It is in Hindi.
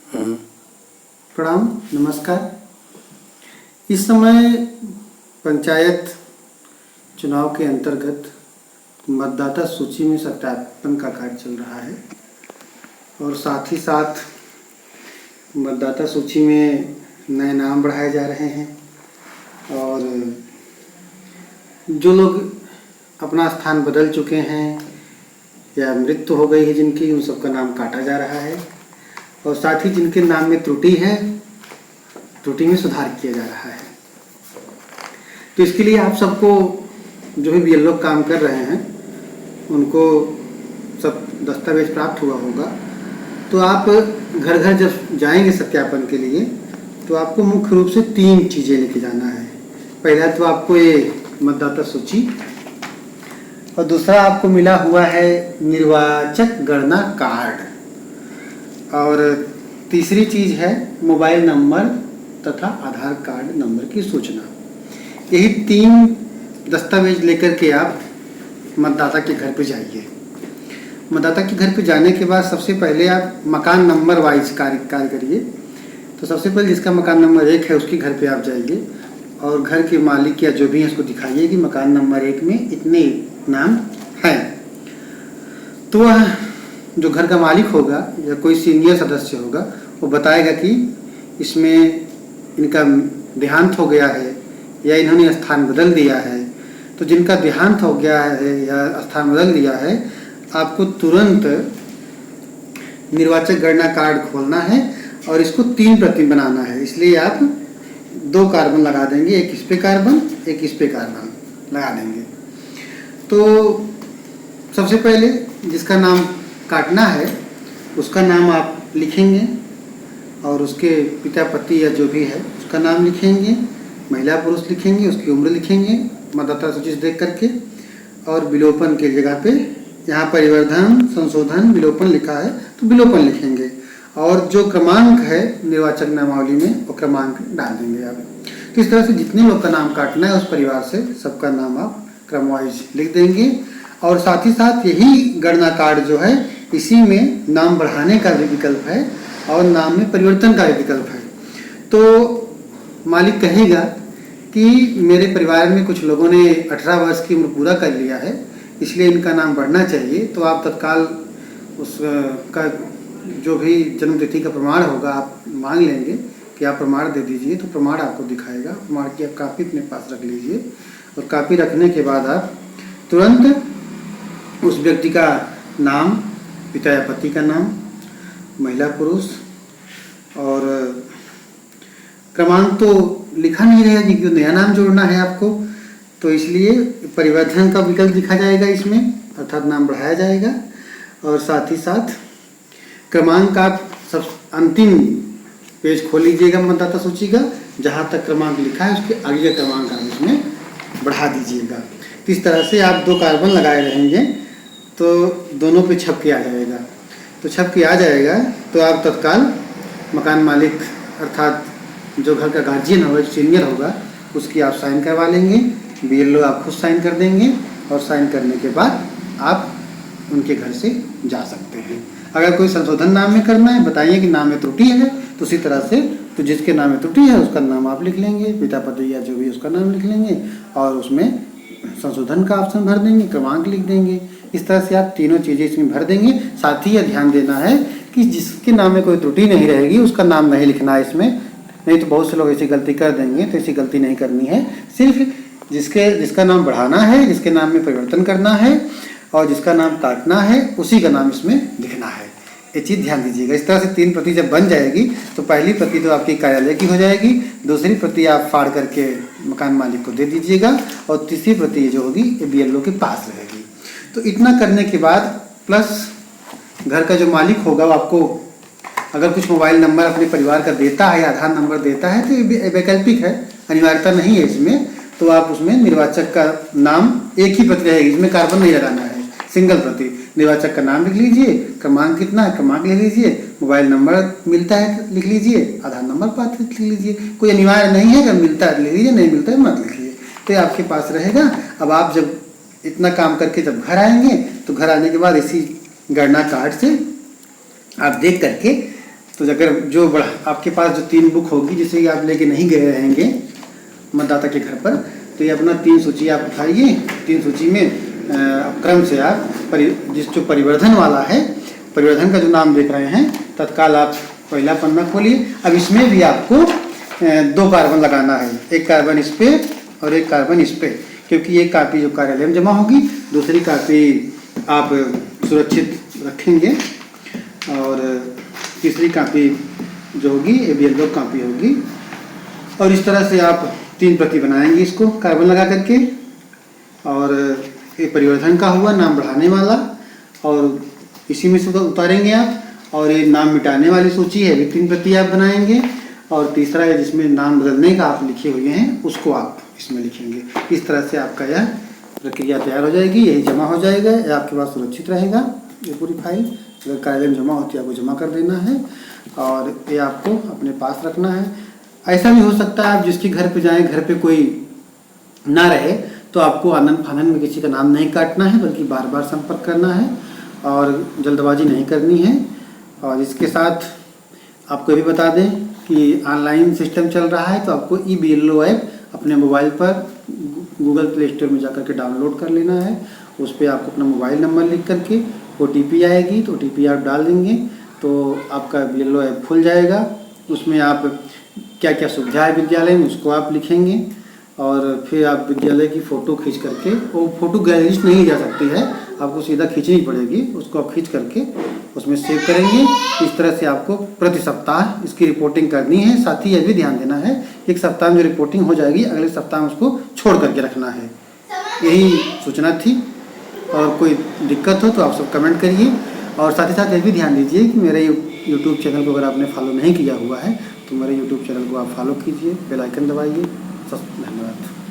प्रणाम, नमस्कार। इस समय पंचायत चुनाव के अंतर्गत मतदाता सूची में सत्यापन का कार्य चल रहा है और साथ ही साथ मतदाता सूची में नए नाम बढ़ाए जा रहे हैं और जो लोग अपना स्थान बदल चुके हैं या मृत्यु हो गई है जिनकी, उन सबका नाम काटा जा रहा है और साथ ही जिनके नाम में त्रुटि है, त्रुटि में सुधार किया जा रहा है। तो इसके लिए आप सबको, जो भी BLO काम कर रहे हैं, उनको सब दस्तावेज प्राप्त हुआ होगा। तो आप घर घर जब जाएंगे सत्यापन के लिए, तो आपको मुख्य रूप से 3 चीज़ें लेके जाना है। पहला तो आपको ये मतदाता सूची, और दूसरा आपको मिला हुआ है निर्वाचक गणना कार्ड, और तीसरी चीज़ है मोबाइल नंबर तथा आधार कार्ड नंबर की सूचना। यही 3 दस्तावेज लेकर के आप मतदाता के घर पे जाइए। मतदाता के घर पे जाने के बाद सबसे पहले आप मकान नंबर वाइज कार्य करिए। तो सबसे पहले जिसका मकान नंबर 1 है उसके घर पे आप जाइए और घर के मालिक या जो भी है उसको दिखाइए कि मकान नंबर 1 में इतने नाम हैं। तो वह जो घर का मालिक होगा या कोई सीनियर सदस्य होगा, वो बताएगा कि इसमें इनका देहांत हो गया है या इन्होंने स्थान बदल दिया है। तो जिनका देहांत हो गया है या स्थान बदल दिया है, आपको तुरंत निर्वाचक गणना कार्ड खोलना है और इसको 3 प्रति बनाना है। इसलिए आप 2 कार्बन लगा देंगे, एक इस पे कार्बन, एक इस पे कार्बन लगा देंगे। तो सबसे पहले जिसका नाम काटना है उसका नाम आप लिखेंगे और उसके पिता पति या जो भी है उसका नाम लिखेंगे, महिला पुरुष लिखेंगे, उसकी उम्र लिखेंगे मतदाता सूची से देख करके, और विलोपन की जगह पे यहाँ परिवर्धन, संशोधन, विलोपन लिखा है तो विलोपन लिखेंगे, और जो क्रमांक है निर्वाचक नामावली में वो क्रमांक डाल देंगे आप। तो इस तरह से जितने लोग का नाम काटना है उस परिवार से सबका नाम आप क्रम वाइज लिख देंगे। और साथ ही साथ यही गणना कार्ड जो है, इसी में नाम बढ़ाने का भी विकल्प है और नाम में परिवर्तन का भी विकल्प है। तो मालिक कहेगा कि मेरे परिवार में कुछ लोगों ने 18 वर्ष की उम्र पूरा कर लिया है, इसलिए इनका नाम बढ़ना चाहिए। तो आप तत्काल उसका जो भी जन्म तिथि का प्रमाण होगा आप मांग लेंगे कि आप प्रमाण दे दीजिए। तो प्रमाण आपको दिखाएगा, प्रमाण की आप कापी अपने पास रख लीजिए और कापी रखने के बाद आप तुरंत उस व्यक्ति का नाम, पिता या पति का नाम, महिला पुरुष, और क्रमांक तो लिखा नहीं रहेगा क्योंकि नया नाम जोड़ना है आपको, तो इसलिए परिवर्तन का विकल्प लिखा जाएगा इसमें, अर्थात नाम बढ़ाया जाएगा। और साथ ही साथ क्रमांक आप सब अंतिम पेज खोल लीजिएगा मतदाता सूची का, जहाँ तक क्रमांक लिखा है उसके आगे का क्रमांक आप इसमें बढ़ा दीजिएगा। तो इस तरह से आप 2 कार्बन लगाए रहेंगे तो दोनों पे छप के आ जाएगा। तो छप के आ जाएगा तो आप तत्काल मकान मालिक अर्थात जो घर का गार्जियन होगा, जो सीनियर होगा, उसकी आप साइन करवा लेंगे। BLO आप खुद साइन कर देंगे और साइन करने के बाद आप उनके घर से जा सकते हैं। अगर कोई संशोधन नाम में करना है, बताइए कि नाम में त्रुटि है, तो उसी तरह से तो जिसके नाम में त्रुटि है उसका नाम आप लिख लेंगे, पिता पति या जो भी उसका नाम लिख लेंगे और उसमें संशोधन का ऑप्शन भर देंगे, क्रमांक लिख देंगे। इस तरह से आप तीनों चीज़ें इसमें भर देंगे। साथ ही यह ध्यान देना है कि जिसके नाम में कोई त्रुटि नहीं रहेगी उसका नाम नहीं लिखना है इसमें, नहीं तो बहुत से लोग ऐसी गलती कर देंगे। तो ऐसी गलती नहीं करनी है, सिर्फ जिसका नाम बढ़ाना है, जिसके नाम में परिवर्तन करना है और जिसका नाम काटना है उसी का नाम इसमें लिखना है। ये चीज़ ध्यान दीजिएगा। इस तरह से 3 प्रति जब बन जाएगी तो पहली प्रति तो आपकी कार्यालय की हो जाएगी, दूसरी प्रति आप फाड़ करके मकान मालिक को दे दीजिएगा और तीसरी प्रति जो होगी ये BLO के पास रहेगी। तो इतना करने के बाद प्लस घर का जो मालिक होगा वो आपको अगर कुछ मोबाइल नंबर अपने परिवार का देता है या आधार नंबर देता है तो ये वैकल्पिक है, अनिवार्यता नहीं है इसमें। तो आप उसमें निर्वाचक का नाम एक ही प्रति रहेगी, इसमें कार्बन नहीं लगाना है, सिंगल प्रति। निर्वाचक का नाम लिख लीजिए, क्रमांक कितना है क्रमांक लिख लीजिए, मोबाइल नंबर मिलता है लिख लीजिए, आधार नंबर पात्र लिख लीजिए। कोई अनिवार्य नहीं है, अगर मिलता है लिख लीजिए, नहीं मिलता है मत लिखिए, तो ये आपके पास रहेगा। अब आप जब इतना काम करके जब घर आएंगे तो घर आने के बाद इसी गणना कार्ड से आप देख करके तो अगर जो बड़ा आपके पास जो 3 बुक होगी जिसे कि आप लेके नहीं गए रहेंगे मतदाता के घर पर, तो ये अपना 3 सूची आप उठाइए। 3 सूची में क्रम से आप जिस जो परिवर्धन वाला है, परिवर्धन का जो नाम देख रहे हैं, तत्काल आप पहला पन्ना खोलिए। अब इसमें भी आपको 2 कार्बन लगाना है, एक कार्बन इस पे और एक कार्बन इस पे, क्योंकि एक कापी जो कार्यालय में जमा होगी, दूसरी कापी आप सुरक्षित रखेंगे और तीसरी कापी जो होगी ये BLO कापी होगी। और इस तरह से आप 3 प्रति बनाएंगे इसको कार्बन लगा करके। और ये परिवर्धन का हुआ, नाम बढ़ाने वाला, और इसी में से उतारेंगे आप। और ये नाम मिटाने वाली सूची है, भी 3 प्रति आप बनाएंगे। और तीसरा है जिसमें नाम बदलने का आप लिखे हुए हैं, उसको आप इसमें लिखेंगे। इस तरह से आपका यह प्रक्रिया तैयार हो जाएगी, यही जमा हो जाएगा, यह आपके पास सुरक्षित रहेगा। ये पूरी फाइल अगर कार्यालय में जमा होती है आपको जमा कर देना है और ये आपको अपने पास रखना है। ऐसा भी हो सकता है आप जिसके घर पे जाएं, घर पे कोई ना रहे, तो आपको आनन फानन में किसी का नाम नहीं काटना है, बल्कि बार बार संपर्क करना है और जल्दबाजी नहीं करनी है। और इसके साथ आपको भी बता दें कि ऑनलाइन सिस्टम चल रहा है, तो आपको eBLO ऐप अपने मोबाइल पर गूगल प्ले स्टोर में जाकर के डाउनलोड कर लेना है। उस पर आपको अपना मोबाइल नंबर लिख करके OTP आएगी, तो OTP आप डाल देंगे तो आपका BLO ऐप खुल जाएगा। उसमें आप क्या क्या सुविधा है विद्यालय में उसको आप लिखेंगे और फिर आप विद्यालय की फ़ोटो खींच करके, वो फ़ोटो गैलरी से नहीं जा सकती है, आपको सीधा खींचनी पड़ेगी, उसको आप खींच करके उसमें सेव करेंगे। इस तरह से आपको प्रति सप्ताह इसकी रिपोर्टिंग करनी है। साथ ही यह भी ध्यान देना है, एक सप्ताह में जो रिपोर्टिंग हो जाएगी, अगले सप्ताह में उसको छोड़ करके रखना है। यही सूचना थी, और कोई दिक्कत हो तो आप सब कमेंट करिए। और साथ ही साथ ये भी ध्यान दीजिए कि मेरे यूट्यूब चैनल को अगर आपने फॉलो नहीं किया हुआ है तो मेरे यूट्यूब चैनल को आप फॉलो कीजिए, बेल आइकन दबाइए। धन्यवाद।